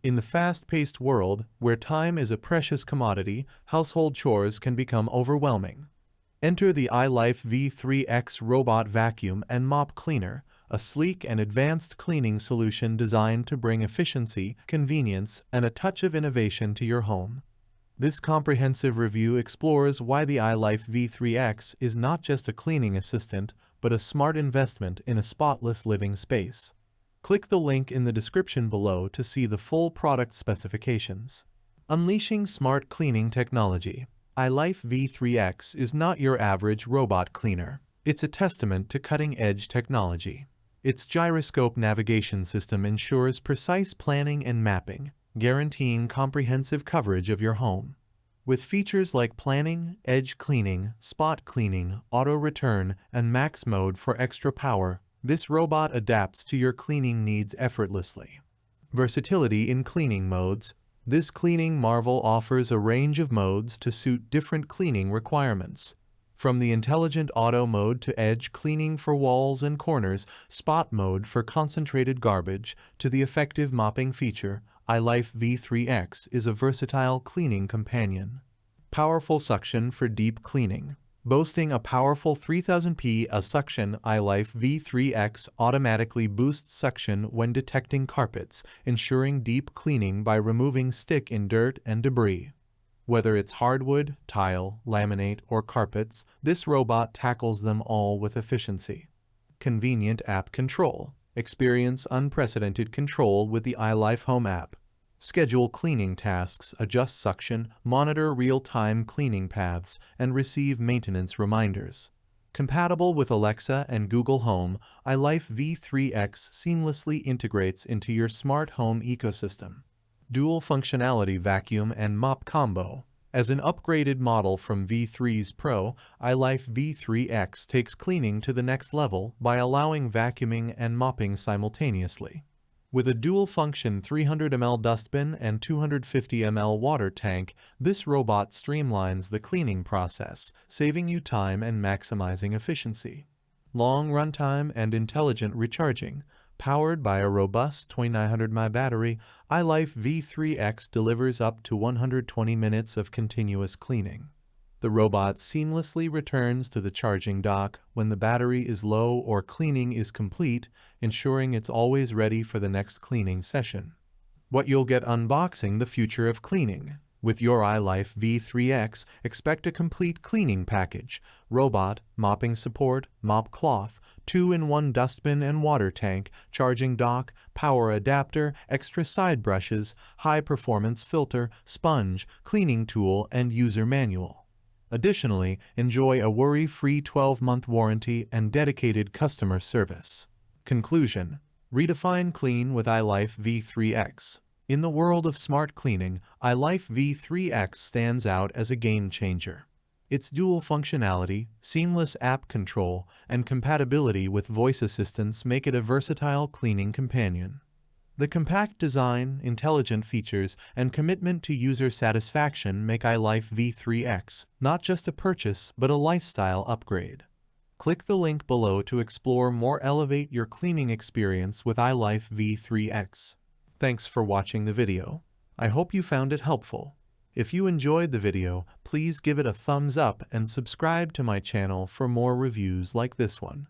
In the fast-paced world, where time is a precious commodity, household chores can become overwhelming. Enter the ILIFE V3x robot vacuum and mop cleaner, a sleek and advanced cleaning solution designed to bring efficiency, convenience, and a touch of innovation to your home. This comprehensive review explores why the ILIFE V3x is not just a cleaning assistant, but a smart investment in a spotless living space. Click the link in the description below to see the full product specifications. Unleashing smart cleaning technology. ILIFE V3x is not your average robot cleaner. It's a testament to cutting-edge technology. Its gyroscope navigation system ensures precise planning and mapping, guaranteeing comprehensive coverage of your home. With features like planning, edge cleaning, spot cleaning, auto return, and max mode for extra power, this robot adapts to your cleaning needs effortlessly. Versatility in cleaning modes. This cleaning marvel offers a range of modes to suit different cleaning requirements. From the intelligent auto mode to edge cleaning for walls and corners, spot mode for concentrated garbage, to the effective mopping feature, ILIFE V3x is a versatile cleaning companion. Powerful suction for deep cleaning. Boasting a powerful 3000 PSI suction, ILIFE V3x automatically boosts suction when detecting carpets, ensuring deep cleaning by removing stick in dirt and debris. Whether it's hardwood, tile, laminate, or carpets, this robot tackles them all with efficiency. Convenient app control. Experience unprecedented control with the ILIFE Home app. Schedule cleaning tasks, adjust suction, monitor real-time cleaning paths, and receive maintenance reminders. Compatible with Alexa and Google Home, ILIFE V3x seamlessly integrates into your smart home ecosystem. Dual functionality vacuum and mop combo. As an upgraded model from V3's Pro, ILIFE V3x takes cleaning to the next level by allowing vacuuming and mopping simultaneously. With a dual-function 300 ml dustbin and 250 ml water tank, this robot streamlines the cleaning process, saving you time and maximizing efficiency. Long runtime and intelligent recharging. Powered by a robust 2900 mAh battery, ILIFE V3x delivers up to 120 minutes of continuous cleaning. The robot seamlessly returns to the charging dock when the battery is low or cleaning is complete, ensuring it's always ready for the next cleaning session. What you'll get: unboxing the future of cleaning. With your ILIFE V3x, expect a complete cleaning package: robot, mopping support, mop cloth, 2-in-1 dustbin and water tank, charging dock, power adapter, extra side brushes, high-performance filter, sponge, cleaning tool, and user manual. Additionally, enjoy a worry-free 12-month warranty and dedicated customer service. Conclusion. Redefine clean with ILIFE V3x. In the world of smart cleaning, ILIFE V3x stands out as a game-changer. Its dual functionality, seamless app control, and compatibility with voice assistants make it a versatile cleaning companion. The compact design, intelligent features, and commitment to user satisfaction make ILIFE V3x not just a purchase but a lifestyle upgrade. Click the link below to explore more. Elevate your cleaning experience with ILIFE V3x. Thanks for watching the video. I hope you found it helpful. If you enjoyed the video, please give it a thumbs up and subscribe to my channel for more reviews like this one.